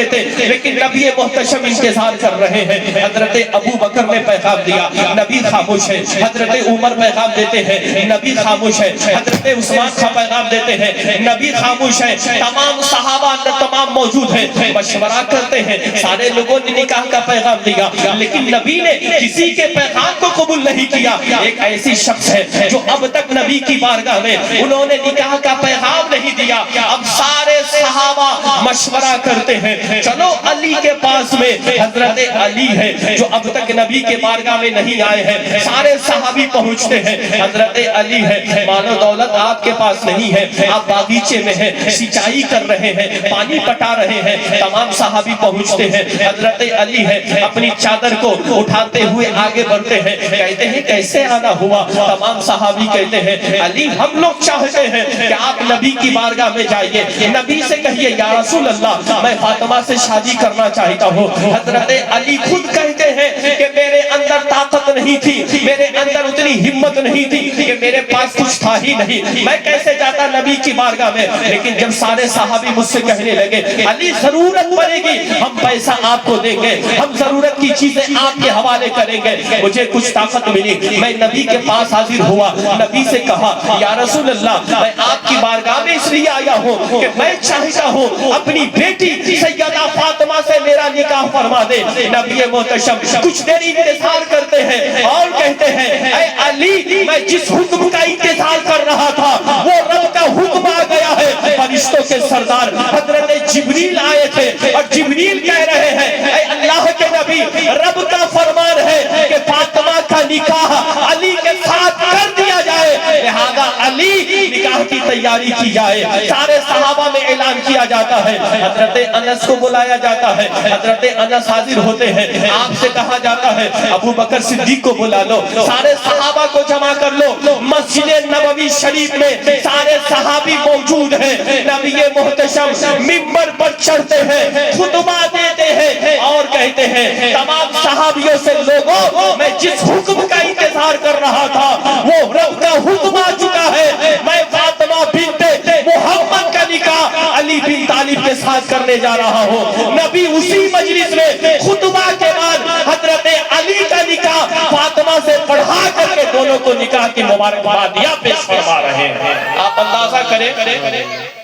دیتے، لیکن نبی محتشم انتظار کر رہے ہیں۔ حضرت ابو بکر نے پیغام دیا، نبی خاموش ہے۔ حضرت عمر پیغام دیتے ہیں، نبی خاموش ہے۔ حضرت عثمان کا پیغام دیتے ہیں، نبی خاموش ہے۔ تمام صحابہ تمام موجود ہیں، مشورہ کرتے ہیں، سارے لوگوں نے نکاح کا پیغام دیا، لیکن نبی نے کسی کے پیغام کو قبول نہیں کیا۔ ایک ایسی شخص ہے جو اب تک نبی کی بارگاہ میں انہوں نے نکاح کا پیغام نہیں دیا۔ اب سارے صحابہ مشورہ کرتے ہیں، چلو علی کے پاس میں حضرت علی ہے جو اب تک نبی کے بارگاہ میں نہیں آئے ہیں۔ سارے صحابی پہنچتے ہیں، حضرت علی ہے، مال و دولت آپ کے پاس نہیں ہے، آپ باغیچے میں ہیں، سینچائی کر رہے ہیں، پانی پٹا رہے ہیں۔ تمام صحابی پہنچتے ہیں، حضرت علی ہے، اپنی چادر کو اٹھاتے ہوئے آگے بڑھتے ہیں، کہتے ہیں کیسے آنا ہوا؟ تمام صحابی کہتے ہیں علی ہم لوگ چاہتے ہیں کہ آپ نبی کی بارگاہ میں جائیے، نبی سے کہیے یا رسول اللہ میں فاطمہ سے شادی کرنا چاہتا ہوں۔ حضرت علی خود کہتے ہیں کہ میرے اندر طاقت نہیں تھی، میرے اندر اتنی ہمت نہیں تھی کہ میرے پاس کچھ تھا ہی نہیں، میں کیسے جاتا نبی کی بارگاہ میں۔ لیکن جب سارے صحابی مجھ سے کہنے لگے علی ضرورت پڑے گی ہم پیسہ آپ کو دیں گے، ہم ضرورت کی چیزیں آپ کے حوالے کریں گے، مجھے کچھ طاقت ملی، میں نبی کے پاس حاضر ہوا، نبی سے کہا یا رسول اللہ میں آپ کی بارگاہ میں اس لیے آیا ہوں کہ میں چاہتا ہوں اپنی بیٹی سیدہ فاطمہ سے میرا نکاح فرما دے۔ نبی محتشم کچھ دیر انتظار کرتے ہیں اور کہتے ہیں اے علی میں جس حکم کا انتظار کر رہا تھا وہ رب کا حکم آ گیا ہے۔ فرشتوں کے سردار حضرت جبریل آئے تھے اور جبریل کہہ رہے ہیں اے اللہ کے نبی رب کا فرمان ہے کہ فاطمہ کا نکاح علی کے ساتھ کر دیا جائے، لہذا علی نکاح کی تیاری کی جائے۔ سارے صحابہ میں اعلان کیا جاتا ہے، حضرت انس کو بلایا جاتا ہے، حضرت انس حاضر ہوتے ہیں، آپ سے کہا جاتا ہے ابو بکر صدیق کو بلا لو، سارے صحابہ کو جمع کر لو۔ مسجد نبوی شریف میں سارے صحابی موجود ہیں، نبی محتشم منبر پر چڑھتے ہیں، خطبہ دیتے ہیں اور کہتے ہیں تمام صحابیوں سے لوگوں میں جس حکم کا انتظار کر رہا تھا وہ رب کا حکم آ چکا ہے، میں فاطمہ بنت محمد کا نکاح علی بن طالب کے ساتھ کرنے جا رہا ہوں۔ نبی اسی مجلس میں خطبہ کے بعد حضرت علی کا نکاح فاطمہ سے پڑھا کر کے دونوں کو نکاح کی مبارکبادیاں پیش فرما رہے ہیں۔ آپ اندازہ کریں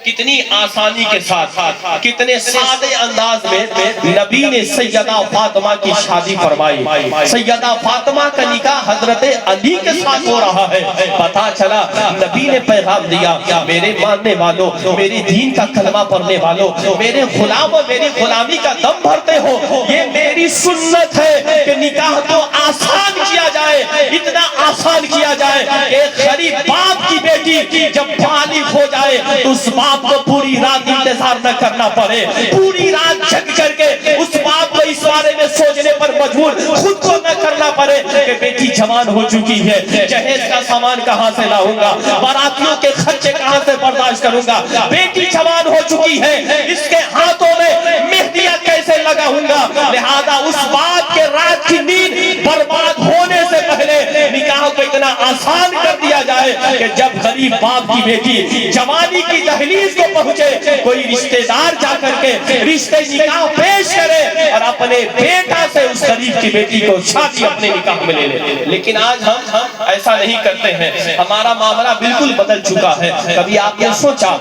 کتنی آسانی کے ساتھ کتنے سادے انداز میں نبی نے سیدہ فاطمہ کی شادی فرمائی۔ سیدہ فاطمہ کا نکاح حضرت علی کے ساتھ ہو رہا ہے۔ پتا چلا نبی نے پیغام دیا میرے ماننے والوں، میری دین کا کلمہ پڑھنے والوں، میرے غلاموں میری غلامی کا دم بھرتے ہو، یہ میری سنت ہے کہ نکاح کو آسان کیا جائے، اتنا آسان کیا جائے ایک غریب باپ کی بیٹی جب بالغ ہو جائے تو اس باپ کو پوری رات انتظار نہ کرنا پڑے، پوری رات جگ کر کے اس باپ کو اس بارے میں سوچنے پر مجبور خود کو نہ کرنا پڑے کہ بیٹی جوان ہو چکی ہے، جہیز کا سامان کہاں سے لاؤں گا، باراتیوں کے خرچے کہاں سے برداشت کروں گا، بیٹی جوان ہو چکی ہے اس کے ہاتھوں میں مہندیاں کیسے لگاؤں گا۔ لہذا اس باپ کے رات کی نیند برباد ہونے سے پہلے نکاح کو اتنا آسان کر دیا جائے کہ جب غریب باپ کی بیٹی جوانی کی دہلیز کو پہنچے کوئی رشتہ دار جا کر کے رشتے نکاح پیش کرے اور اپنے بیٹا سے اس غریب کی بیٹی کو شادی اپنے نکاح میں لے لے۔ لیکن آج ہم ایسا نہیں کرتے ہیں، ہمارا معاملہ بالکل بدل چکا ہے۔ کبھی آپ نے سوچا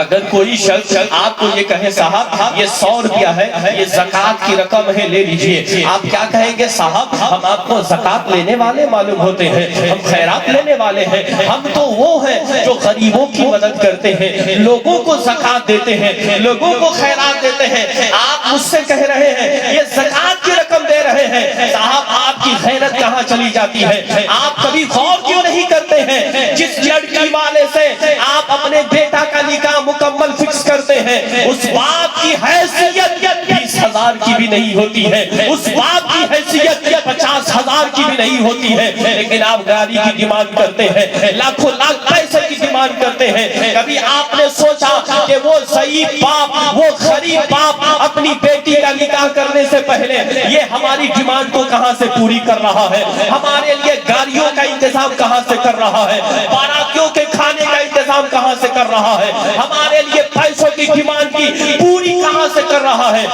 اگر کوئی شخص آپ کو یہ کہے صاحب یہ 100 روپیہ ہے، یہ زکوٰۃ کی رقم ہے لے لیجئے، آپ کیا کہیں گے؟ صاحب ہم آپ کو زکوٰۃ لینے والے معلوم ہوتے ہیں، ہم خیرات لینے والے ہیں، ہم تو وہ ہیں جو غریبوں کی مدد کرتے ہیں، لوگوں کو زکوٰۃ دیتے ہیں، لوگوں کو خیرات دیتے ہیں۔ آپ مجھ سے کہہ رہے ہیں یہ زکوٰۃ کی رقم دے رہے ہیں، صاحب آپ کی خیرت کہاں چلی جاتی ہے؟ آپ کبھی غور کیوں نہیں کرتے ہیں جس لڑکی والے سے آپ اپنے بیٹا کا نکاح مکمل فکس کرتے ہیں اس باپ کی حیثیت 20,000 کی بھی نہیں ہوتی ہے، اس باپ کی حیثیت 50,000 کی بھی نہیں ہوتی ہے، لیکن آپ گاڑی کی ڈیمانڈ کرتے ہیں، لاکھوں لاکھ پیسے کی ڈیمانڈ کرتے ہیں۔ کبھی آپ نے سوچا کہ وہ ضعیف باپ، وہ غریب باپ اپنی بیٹی کا نکاح کرنے سے پہلے یہ ہماری ڈیمانڈ کو کہاں سے پوری کر رہا ہے، ہمارے لیے گاڑیوں کا انتظام کہاں سے کر رہا ہے، باراتیوں کے کھانے کا انتظام کہاں سے کر رہا ہے، ہمارے لیے پیسوں کی ڈیمانڈ کی پوری کہاں طرح سے کر رہا ہے